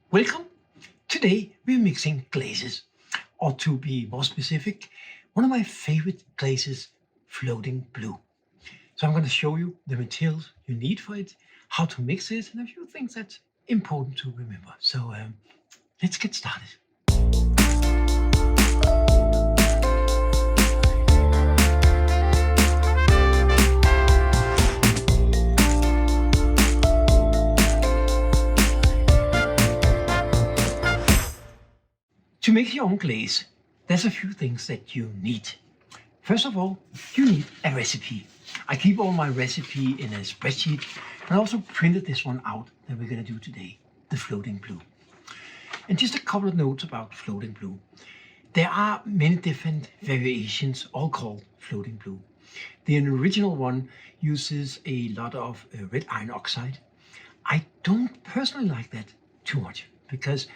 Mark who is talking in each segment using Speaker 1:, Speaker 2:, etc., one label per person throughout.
Speaker 1: Welcome! Today we're mixing glazes, or to be more specific, one of my favorite glazes, floating blue. So I'm going to show you the materials you need for it, how to mix it, and a few things that's important to remember. So let's get started. To make your own glaze, there's a few things that you need. First of all, you need a recipe. I keep all my recipe in a spreadsheet, and I also printed this one out that we're going to do today, the floating blue. And just a couple of notes about floating blue. There are many different variations, all called floating blue. The original one uses a lot of red iron oxide. I don't personally like that too much because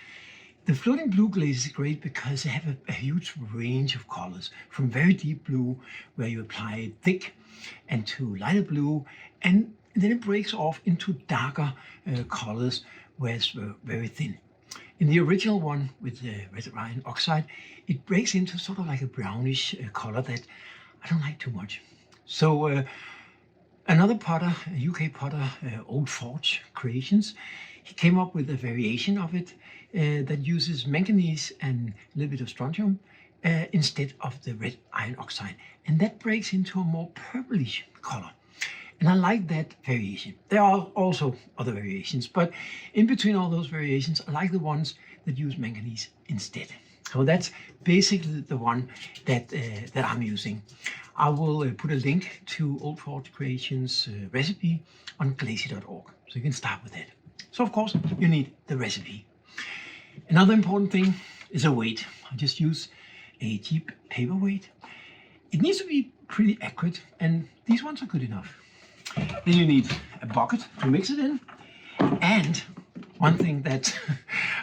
Speaker 1: the floating blue glaze is great because they have a huge range of colors, from very deep blue, where you apply it thick, and to lighter blue, and then it breaks off into darker colors, where it's very thin. In the original one with the red iron oxide, it breaks into sort of like a brownish color that I don't like too much. So another potter, a UK potter, Old Forge Creations, he came up with a variation of it that uses manganese and a little bit of strontium instead of the red iron oxide. And that breaks into a more purplish color. And I like that variation. There are also other variations, but in between all those variations, I like the ones that use manganese instead. So that's basically the one that I'm using. I will put a link to Old Forge Creations recipe on glazy.org, so you can start with that. So of course, you need the recipe. Another important thing is a weight. I just use a cheap paperweight. It needs to be pretty accurate, and these ones are good enough. Then you need a bucket to mix it in. And one thing that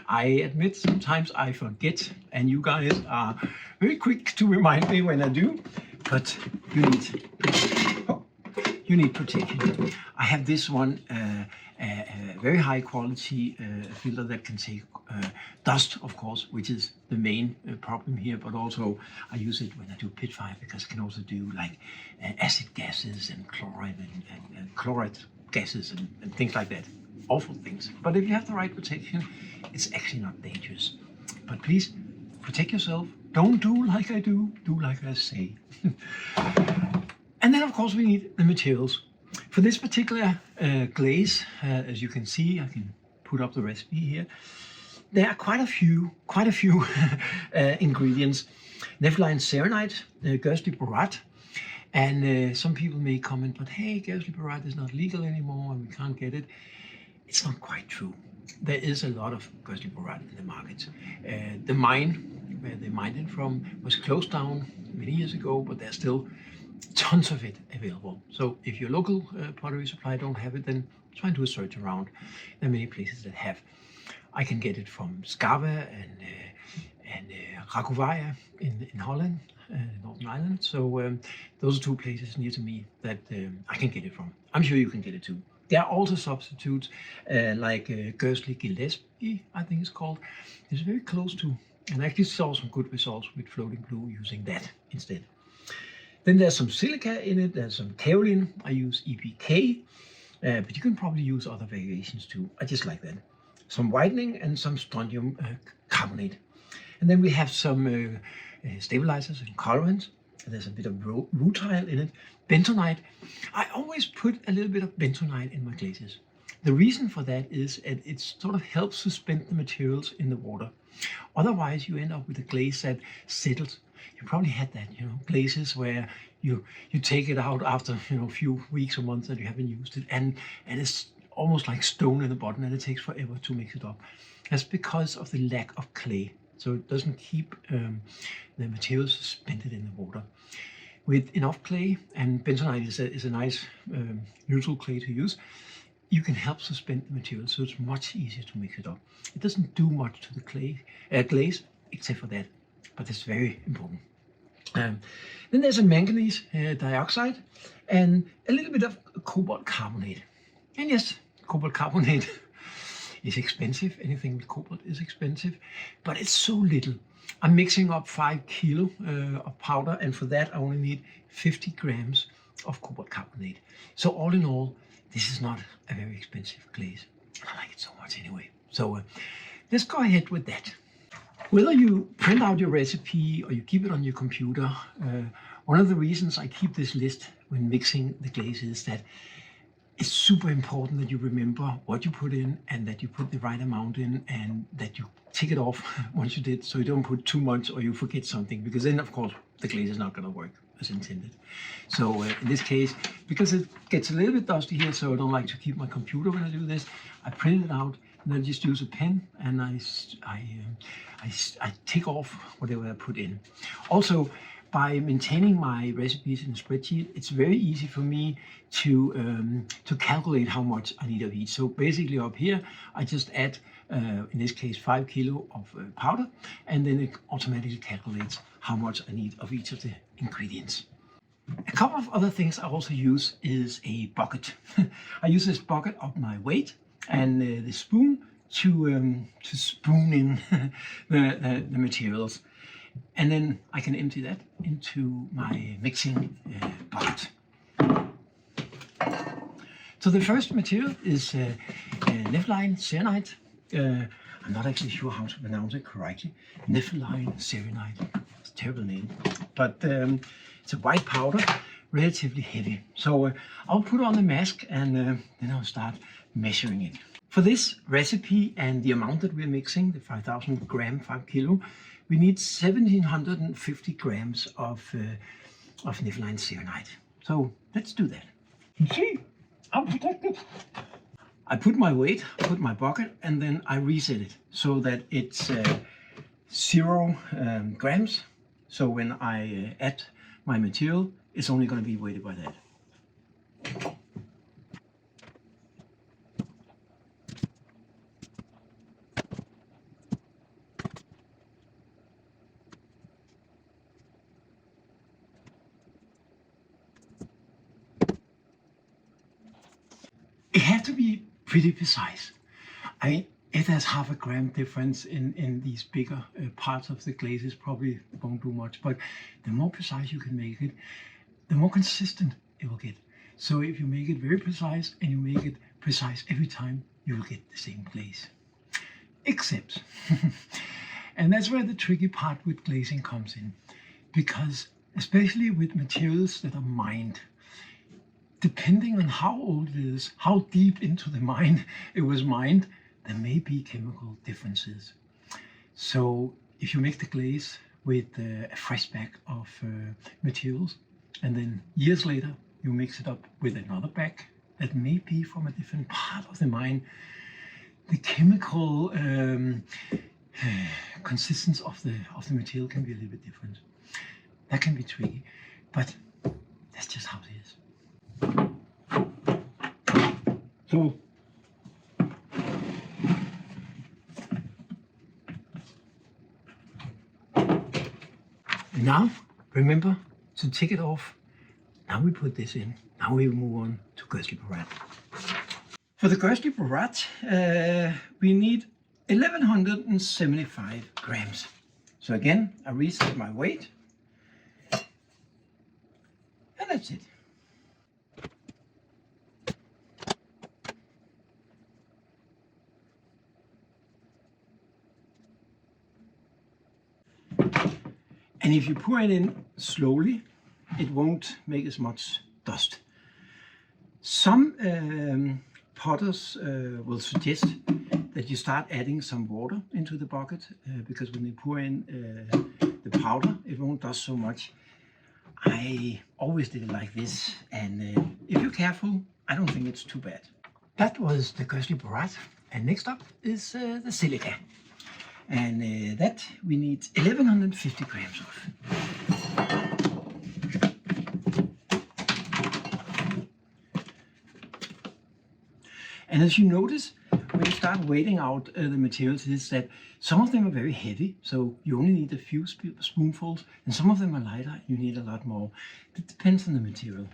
Speaker 1: I admit sometimes I forget, and you guys are very quick to remind me when I do, but you need protection. I have this one, a very high quality filter that can take dust, of course, which is the main problem here, but also I use it when I do pit fire because it can also do like acid gases and chloride and chloride gases and things like that. Awful things. But if you have the right protection, it's actually not dangerous. But please protect yourself. Don't do like I do like I say. And then of course we need the materials. For this particular glaze, as you can see, I can put up the recipe here. There are quite a few ingredients. Nepheline serenite, Guernsey borat, and some people may comment, but hey, Guernsey borat is not legal anymore and we can't get it. It's not quite true. There is a lot of Guernsey borat in the market. The mine where they mined it from was closed down many years ago, but there's still tons of it available. So if your local pottery supply don't have it, then try and do a search around. There are many places that have. I can get it from Skarva and Rakowaya in Holland, Northern Ireland. So those are two places near to me that I can get it from. I'm sure you can get it too. There are also substitutes like Guernsey Gillespie, I think it's called. It's very close to, and I actually saw some good results with floating blue using that instead. Then there's some silica in it, there's some kaolin. I use EPK, but you can probably use other variations too. I just like that. Some whitening and some strontium carbonate. And then we have some stabilizers and colorants. And there's a bit of rutile in it. Bentonite. I always put a little bit of bentonite in my glazes. The reason for that is it sort of helps suspend the materials in the water. Otherwise, you end up with a glaze that settles. You probably had that, glazes where you take it out after a few weeks or months that you haven't used it, and it's almost like stone in the bottom, and it takes forever to mix it up. That's because of the lack of clay, so it doesn't keep the materials suspended in the water. With enough clay, and bentonite is a nice neutral clay to use, you can help suspend the material, so it's much easier to mix it up. It doesn't do much to the glaze, except for that, but it's very important. Then there's a manganese dioxide and a little bit of cobalt carbonate. And yes, cobalt carbonate. is expensive. Anything with cobalt is expensive, but it's so little. I'm mixing up 5 kilo of powder, and for that I only need 50 grams of cobalt carbonate. So all in all, this is not a very expensive glaze. I like it so much anyway. So let's go ahead with that. Whether you print out your recipe or you keep it on your computer, one of the reasons I keep this list when mixing the glaze is that it's super important that you remember what you put in and that you put the right amount in and that you take it off once you did, so you don't put too much or you forget something, because then of course the glaze is not going to work as intended. So in this case, because it gets a little bit dusty here, so I don't like to keep my computer when I do this, I print it out and I just use a pen and I take off whatever I put in. Also, by maintaining my recipes in a spreadsheet, it's very easy for me to calculate how much I need of each. So basically up here, I just add, in this case, 5 kilo of powder, and then it automatically calculates how much I need of each of the ingredients. A couple of other things I also use is a bucket. I use this bucket of my weight and the spoon to spoon in the materials. And then I can empty that into my mixing bucket. So the first material is Nepheline serenite. I'm not actually sure how to pronounce it correctly. Nepheline serenite. It's a terrible name. But it's a white powder, relatively heavy. So I'll put on the mask and then I'll start measuring it. For this recipe and the amount that we're mixing, the 5,000 gram, 5 kilo, we need 1,750 grams of Nepheline serenite. So let's do that. You see, I'm protected. I put my weight, I put my bucket, and then I reset it so that it's 0 grams. So when I add my material, it's only going to be weighted by that. It had to be pretty precise. If there's half a gram difference in these bigger parts of the glazes, probably won't do much. But the more precise you can make it, the more consistent it will get. So if you make it very precise and you make it precise every time, you will get the same glaze. Except, and that's where the tricky part with glazing comes in, because especially with materials that are mined, depending on how old it is, how deep into the mine it was mined, there may be chemical differences. So if you make the glaze with a fresh bag of materials, and then years later you mix it up with another bag that may be from a different part of the mine, the chemical consistency of the material can be a little bit different. That can be tricky, but that's just how it is. So now remember to take it off. Now we put this in. Now we move on to Ghostly Barat. For the Ghostly Barat, we need 1,175 grams. So again, I reset my weight, and that's it. And if you pour it in slowly, it won't make as much dust. Some potters will suggest that you start adding some water into the bucket because when they pour in the powder, it won't dust so much. I always did it like this, and if you're careful, I don't think it's too bad. That was the Ghostly Barat, and next up is the silica. And that we need 1,150 grams of. And as you notice, when you start weighing out the materials, is that some of them are very heavy, so you only need a few spoonfuls, and some of them are lighter, you need a lot more. It depends on the material.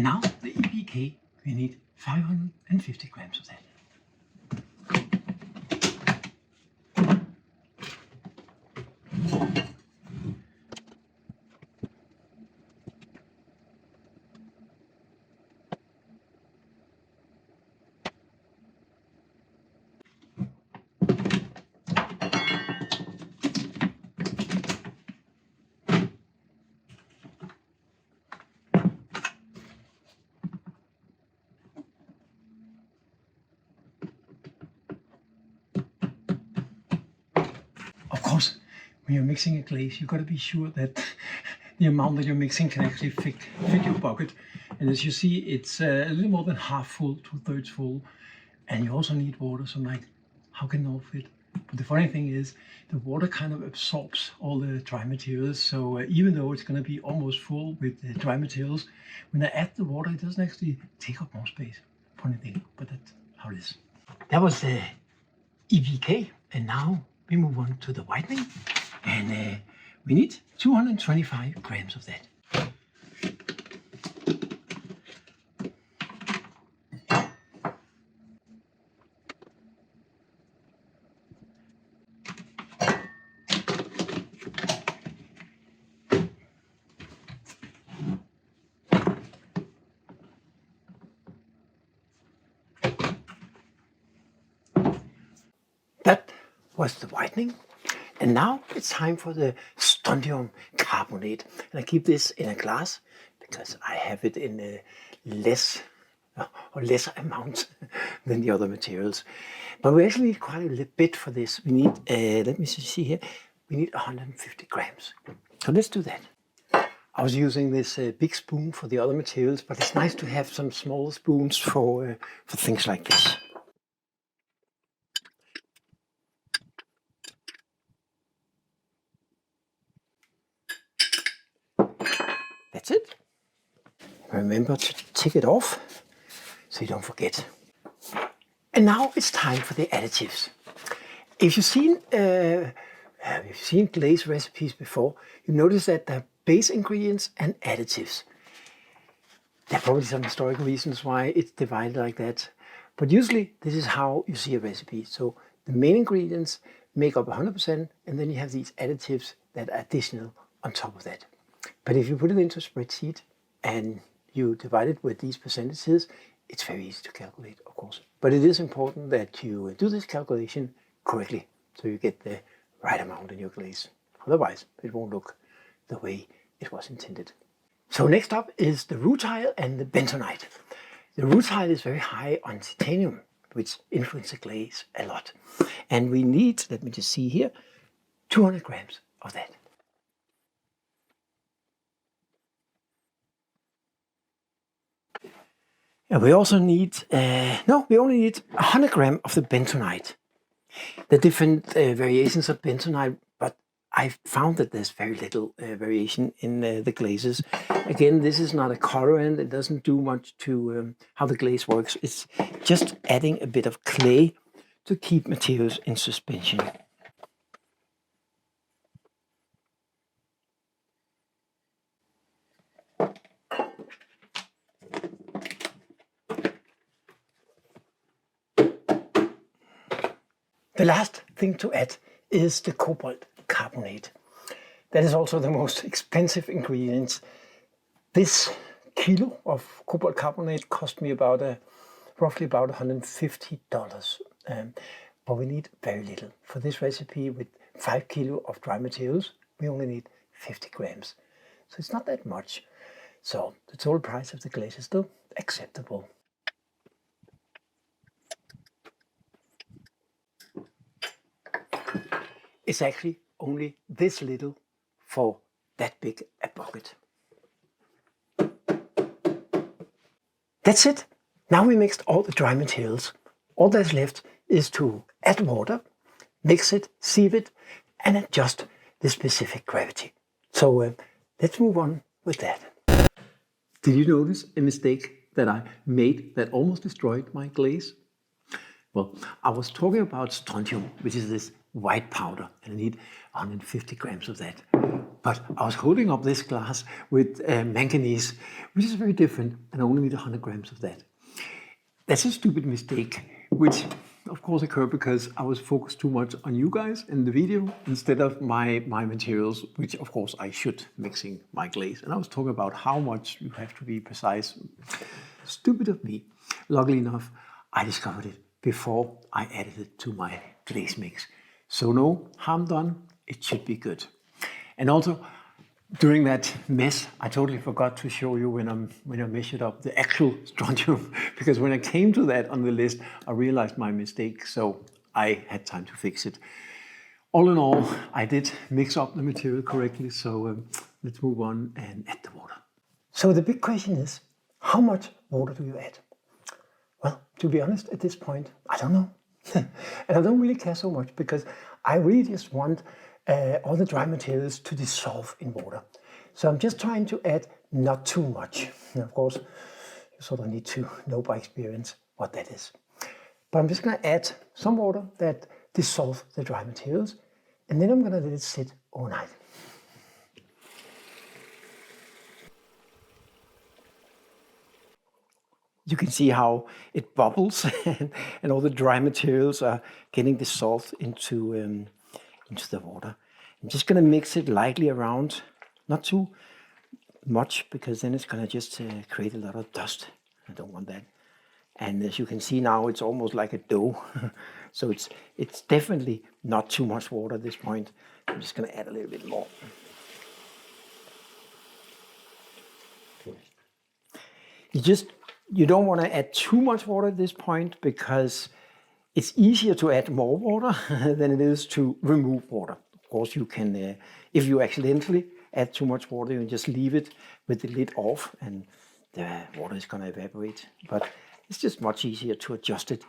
Speaker 1: now the EPK, we need 550 grams of that. Of course, when you're mixing a glaze, you've got to be sure that the amount that you're mixing can actually fit your bucket. And as you see, it's a little more than half full, 2/3 full. And you also need water, so I'm like, how can it all fit? But the funny thing is, the water kind of absorbs all the dry materials. So even though it's going to be almost full with the dry materials, when I add the water, it doesn't actually take up more space. Funny thing, but that's how it is. That was the EPK, and now we move on to the whitening, and we need 225 grams of that. That was the whitening. And now it's time for the strontium carbonate. And I keep this in a glass because I have it in a lesser amount than the other materials. But we actually need quite a little bit for this. We need, let me see here, we need 150 grams. So let's do that. I was using this big spoon for the other materials, but it's nice to have some smaller spoons for things like this. That's it. Remember to tick it off so you don't forget. And now it's time for the additives. If you've seen glaze recipes before, you notice that there are base ingredients and additives. There are probably some historical reasons why it's divided like that. But usually this is how you see a recipe. So the main ingredients make up 100%, and then you have these additives that are additional on top of that. But if you put it into a spreadsheet and you divide it with these percentages, it's very easy to calculate, of course. But it is important that you do this calculation correctly so you get the right amount in your glaze. Otherwise, it won't look the way it was intended. So next up is the rutile and the bentonite. The rutile is very high on titanium, which influences the glaze a lot. And we need, let me just see here, 200 grams of that. And we also need, we only need 100 grams of the bentonite. There are different variations of bentonite, but I've found that there's very little variation in the glazes. Again, this is not a colorant. It doesn't do much to how the glaze works. It's just adding a bit of clay to keep materials in suspension. The last thing to add is the cobalt carbonate. That is also the most expensive ingredient. This kilo of cobalt carbonate cost me roughly about $150. But we need very little. For this recipe with 5 kilo of dry materials, we only need 50 grams. So it's not that much. So the total price of the glaze is still acceptable. It's actually only this little for that big a bucket. That's it. Now we mixed all the dry materials. All that's left is to add water, mix it, sieve it, and adjust the specific gravity. So let's move on with that. Did you notice a mistake that I made that almost destroyed my glaze? Well, I was talking about strontium, which is this white powder, and I need 150 grams of that. But I was holding up this glass with manganese, which is very different, and I only need 100 grams of that. That's a stupid mistake, which of course occurred because I was focused too much on you guys in the video instead of my materials, which of course I should mixing my glaze. And I was talking about how much you have to be precise. Stupid of me. Luckily enough, I discovered it before I added it to my glaze mix. So no harm done, it should be good. And also, during that mess, I totally forgot to show you when I measured up the actual strontium, because when I came to that on the list, I realized my mistake, so I had time to fix it. All in all, I did mix up the material correctly, so let's move on and add the water. So the big question is, how much water do you add? Well, to be honest, at this point, I don't know. And I don't really care so much, because I really just want all the dry materials to dissolve in water. So I'm just trying to add not too much. And of course, you sort of need to know by experience what that is. But I'm just going to add some water that dissolves the dry materials, and then I'm going to let it sit overnight. You can see how it bubbles and all the dry materials are getting dissolved into the water. I'm just going to mix it lightly around, not too much, because then it's going to just create a lot of dust. I don't want that. And as you can see now, it's almost like a dough. So it's definitely not too much water at this point. I'm just going to add a little bit more. You don't want to add too much water at this point, because it's easier to add more water than it is to remove water. Of course, you can, if you accidentally add too much water, you can just leave it with the lid off and the water is going to evaporate. But it's just much easier to adjust it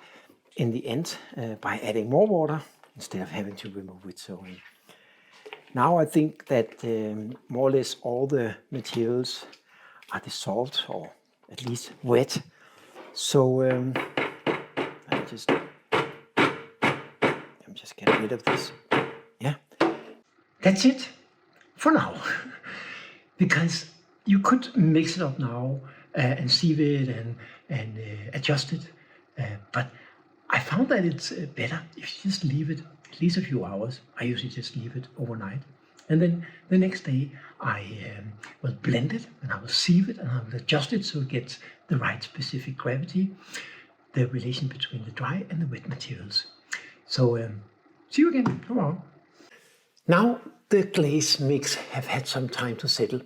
Speaker 1: in the end by adding more water instead of having to remove it. So now I think that more or less all the materials are dissolved, or at least wet. So I'm just getting rid of this. Yeah. That's it for now. Because you could mix it up now and sieve it and adjust it. But I found that it's better if you just leave it at least a few hours. I usually just leave it overnight. And then the next day I will blend it and I will sieve it and I will adjust it so it gets the right specific gravity, the relation between the dry and the wet materials. So see you again tomorrow. Now the glaze mix have had some time to settle.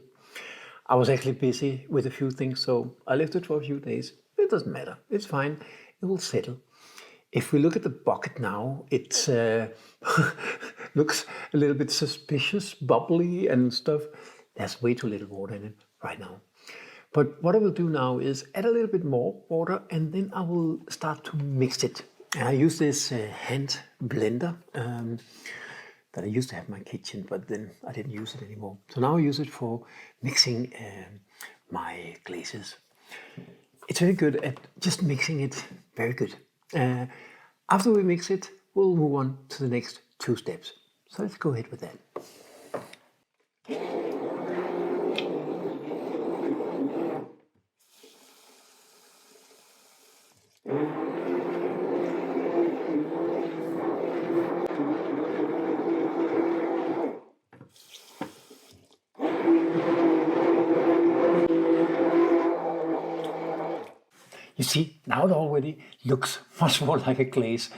Speaker 1: I was actually busy with a few things, so I left it for a few days. It doesn't matter, it's fine, it will settle. If we look at the bucket now, it looks a little bit suspicious, bubbly and stuff. There's way too little water in it right now. But what I will do now is add a little bit more water and then I will start to mix it. And I use this hand blender that I used to have in my kitchen, but then I didn't use it anymore. So now I use it for mixing my glazes. It's very good at just mixing it, very good. After we mix it, we'll move on to the next 2 steps. So let's go ahead with that. You see, now it already looks much more like a glaze.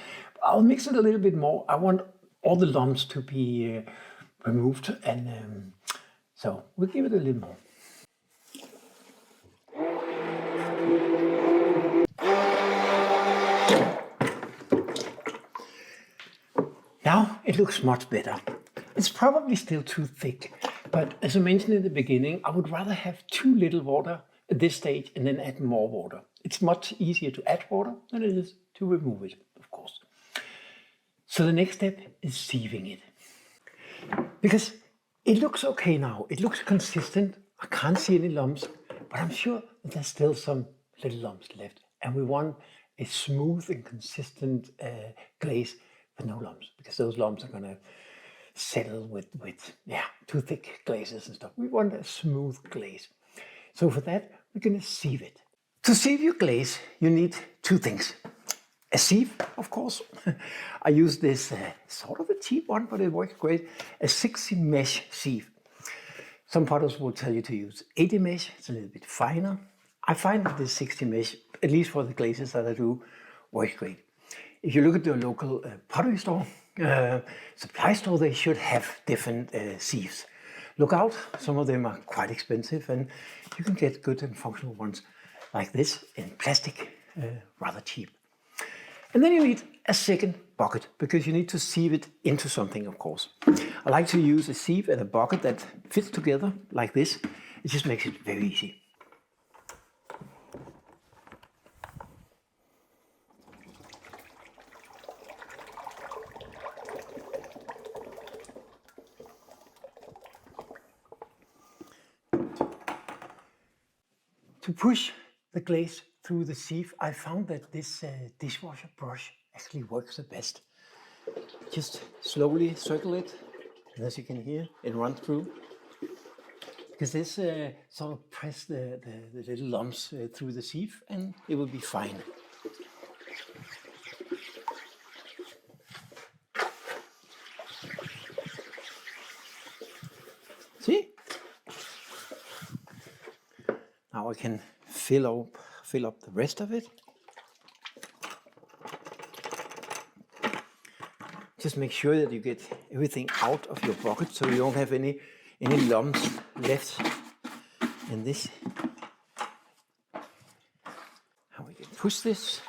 Speaker 1: I'll mix it a little bit more. I want all the lumps to be removed, and so we'll give it a little more. Now it looks much better. It's probably still too thick, but as I mentioned in the beginning, I would rather have too little water at this stage and then add more water. It's much easier to add water than it is to remove it, of course. So the next step is sieving it. Because it looks okay now, it looks consistent, I can't see any lumps, but I'm sure that there's still some little lumps left. And we want a smooth and consistent glaze with no lumps, because those lumps are gonna settle with too thick glazes and stuff. We want a smooth glaze. So for that, we're going to sieve it. To sieve your glaze, you need two things. A sieve, of course. I use this sort of a cheap one, but it works great. A 60 mesh sieve. Some potters will tell you to use 80 mesh. It's a little bit finer. I find that this 60 mesh, at least for the glazes that I do, works great. If you look at the local pottery store, supply store, they should have different sieves. Look out, some of them are quite expensive, and you can get good and functional ones like this in plastic, rather cheap. And then you need a second bucket, because you need to sieve it into something, of course. I like to use a sieve and a bucket that fits together like this. It just makes it very easy. To push the glaze through the sieve, I found that this dishwasher brush actually works the best. Just slowly circle it, and as you can hear, it runs through. Because this sort of press the little lumps through the sieve, and it will be fine. See? Now I can fill up the rest of it. Just make sure that you get everything out of your bucket so you don't have any lumps left in this. Now we can push this.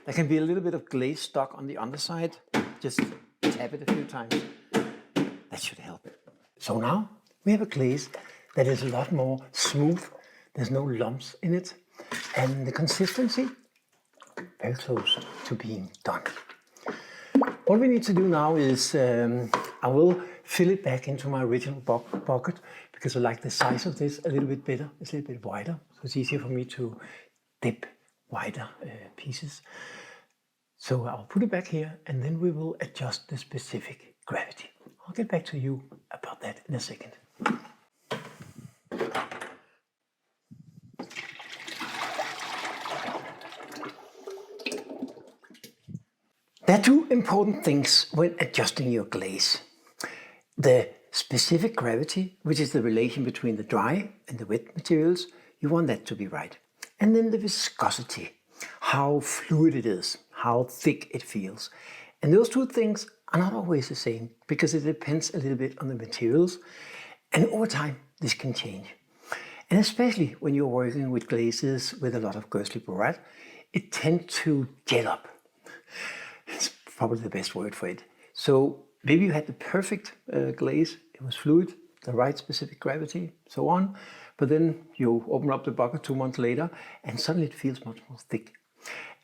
Speaker 1: There can be a little bit of glaze stuck on the underside. Just tap it a few times. That should help. So now we have a glaze that is a lot more smooth. There's no lumps in it. And the consistency, very close to being done. What we need to do now is, I will fill it back into my original bucket because I like the size of this a little bit better. It's a little bit wider, so it's easier for me to dip wider pieces. So I'll put it back here, and then we will adjust the specific gravity. I'll get back to you about that in a second. There are two important things when adjusting your glaze. The specific gravity, which is the relation between the dry and the wet materials, you want that to be right. And then the viscosity, how fluid it is, how thick it feels. And those two things are not always the same because it depends a little bit on the materials. And over time, this can change. And especially when you're working with glazes with a lot of ghostly borate, it tends to gel up. It's probably the best word for it. So maybe you had the perfect glaze, it was fluid, the right specific gravity, so on. But then you open up the bucket 2 months later and suddenly it feels much more thick.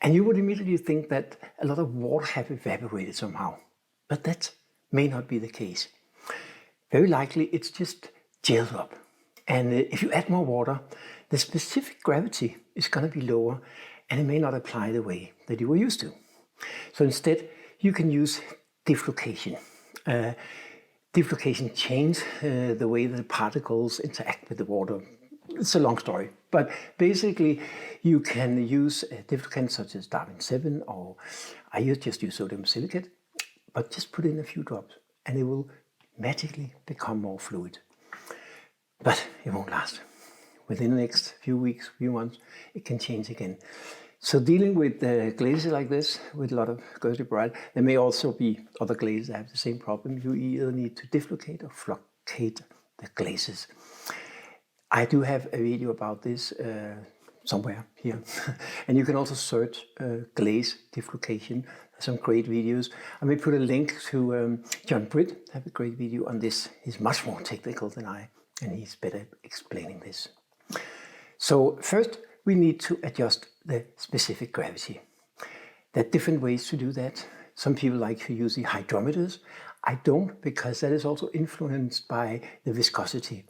Speaker 1: And you would immediately think that a lot of water have evaporated somehow. But that may not be the case. Very likely it's just gelled up. And if you add more water, the specific gravity is going to be lower and it may not apply the way that you were used to. So instead, you can use deflocation. Deflocation changes the way that the particles interact with the water. It's a long story, but basically you can use deflocants such as Darwin 7, or I just use sodium silicate, but just put in a few drops and it will magically become more fluid. But it won't last. Within the next few weeks, few months, it can change again. So dealing with glazes like this, with a lot of ghostly borate, there may also be other glazes that have the same problem. You either need to deflocate or flocate the glazes. I do have a video about this somewhere here. And you can also search glaze deflocation. There's some great videos. I may put a link to John Britt, have a great video on this. He's much more technical than I, and he's better explaining this. So first, we need to adjust the specific gravity. There are different ways to do that. Some people like to use the hydrometers. I don't, because that is also influenced by the viscosity.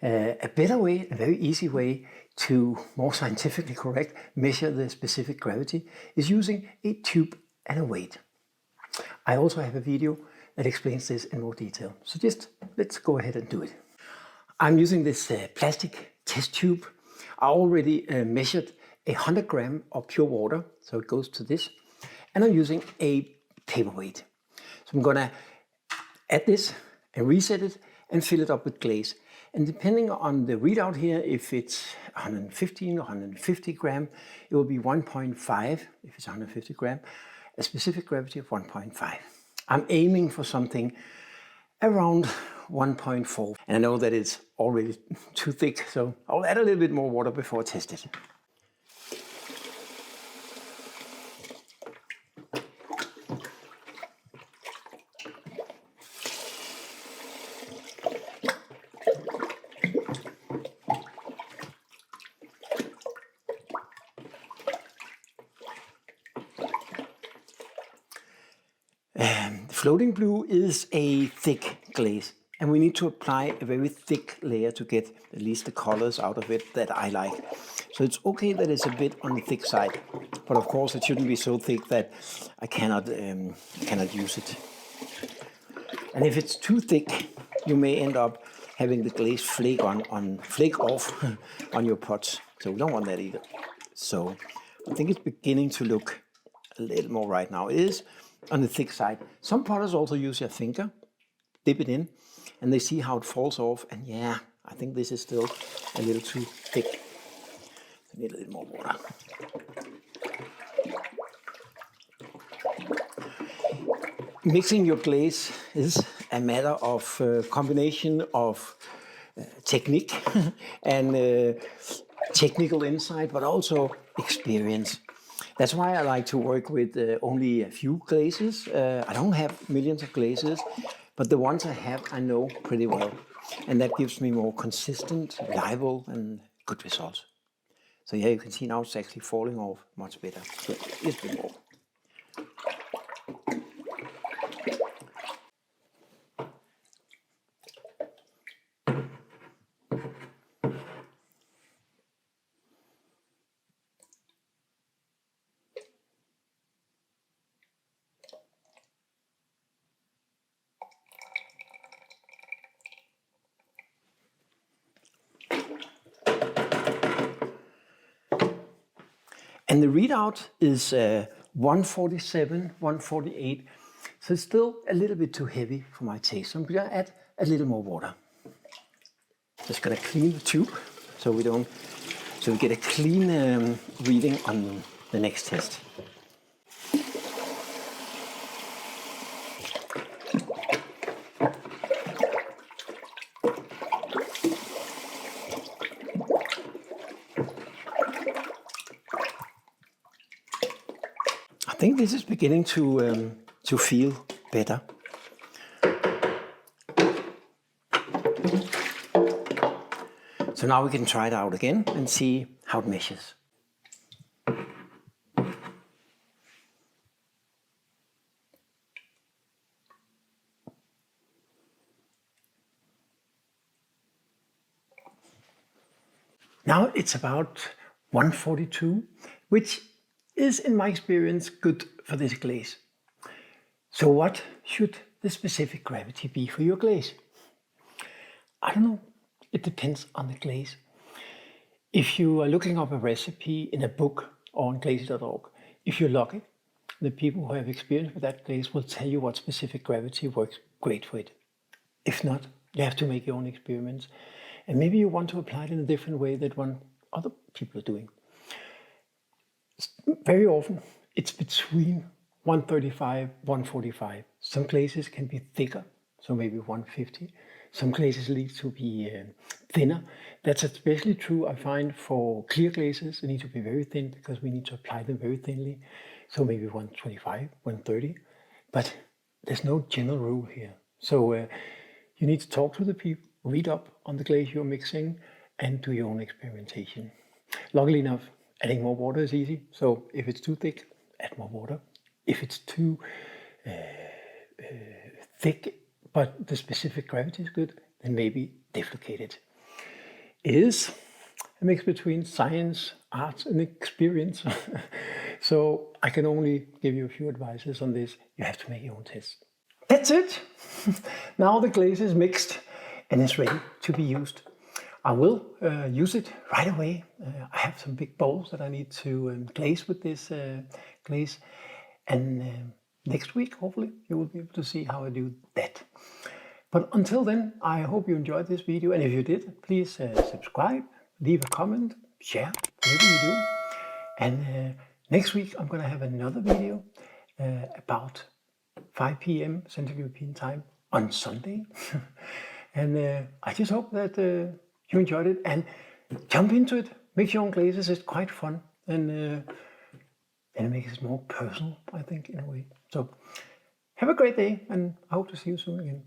Speaker 1: A better way, a very easy way to more scientifically correct measure the specific gravity is using a tube and a weight. I also have a video that explains this in more detail. So just let's go ahead and do it. I'm using this plastic test tube. I already measured 100 grams of pure water, so it goes to this. And I'm using a paperweight. So I'm gonna add this and reset it and fill it up with glaze. And depending on the readout here, if it's 115 or 150 gram, it will be 1.5 if it's 150 gram, a specific gravity of 1.5. I'm aiming for something around 1.4. And I know that it's already too thick, so I'll add a little bit more water before I test it. Floating blue is a thick glaze, and we need to apply a very thick layer to get at least the colors out of it that I like. So it's okay that it's a bit on the thick side, but of course it shouldn't be so thick that I cannot use it. And if it's too thick, you may end up having the glaze flake off on your pots. So we don't want that either. So I think it's beginning to look a little more right now. It is on the thick side. Some potters also use their finger, dip it in, and they see how it falls off. And yeah, I think this is still a little too thick. I need a little more water. Mixing your glaze is a matter of combination of technique and technical insight, but also experience. That's why I like to work with only a few glazes. I don't have millions of glazes, but the ones I have I know pretty well. And that gives me more consistent, reliable and good results. So yeah, you can see now it's actually falling off much better. So it's been more. And the readout is 147, 148. So it's still a little bit too heavy for my taste. So I'm gonna add a little more water. Just gonna clean the tube so we get a clean reading on the next test. I think this is beginning to feel better. So now we can try it out again and see how it measures. Now it's about 142, which is, in my experience, good for this glaze. So what should the specific gravity be for your glaze? I don't know. It depends on the glaze. If you are looking up a recipe in a book or on glazes.org, if you're lucky, the people who have experience with that glaze will tell you what specific gravity works great for it. If not, you have to make your own experiments. And maybe you want to apply it in a different way than what other people are doing. Very often, it's between 135, 145. Some glazes can be thicker, so maybe 150. Some glazes need to be thinner. That's especially true, I find, for clear glazes. They need to be very thin because we need to apply them very thinly. So maybe 125, 130. But there's no general rule here. So you need to talk to the people, read up on the glaze you're mixing, and do your own experimentation. Luckily enough, adding more water is easy. So if it's too thick, add more water. If it's too thick, but the specific gravity is good, then maybe deflocate it.
Speaker 2: is a mix between science, art, and experience. So I can only give you a few advices on this. You have to make your own test. That's it. Now the glaze is mixed and it's ready to be used. I will use it right away. I have some big bowls that I need to glaze with this glaze. And next week, hopefully, you will be able to see how I do that. But until then, I hope you enjoyed this video. And if you did, please subscribe, leave a comment, share, whatever you do. And next week, I'm going to have another video about 5 p.m. Central European time on Sunday. And I just hope that you enjoyed it and jump into it. Make your own glazes. It's quite fun. And it makes it more personal, I think, in a way. So have a great day, and I hope to see you soon again.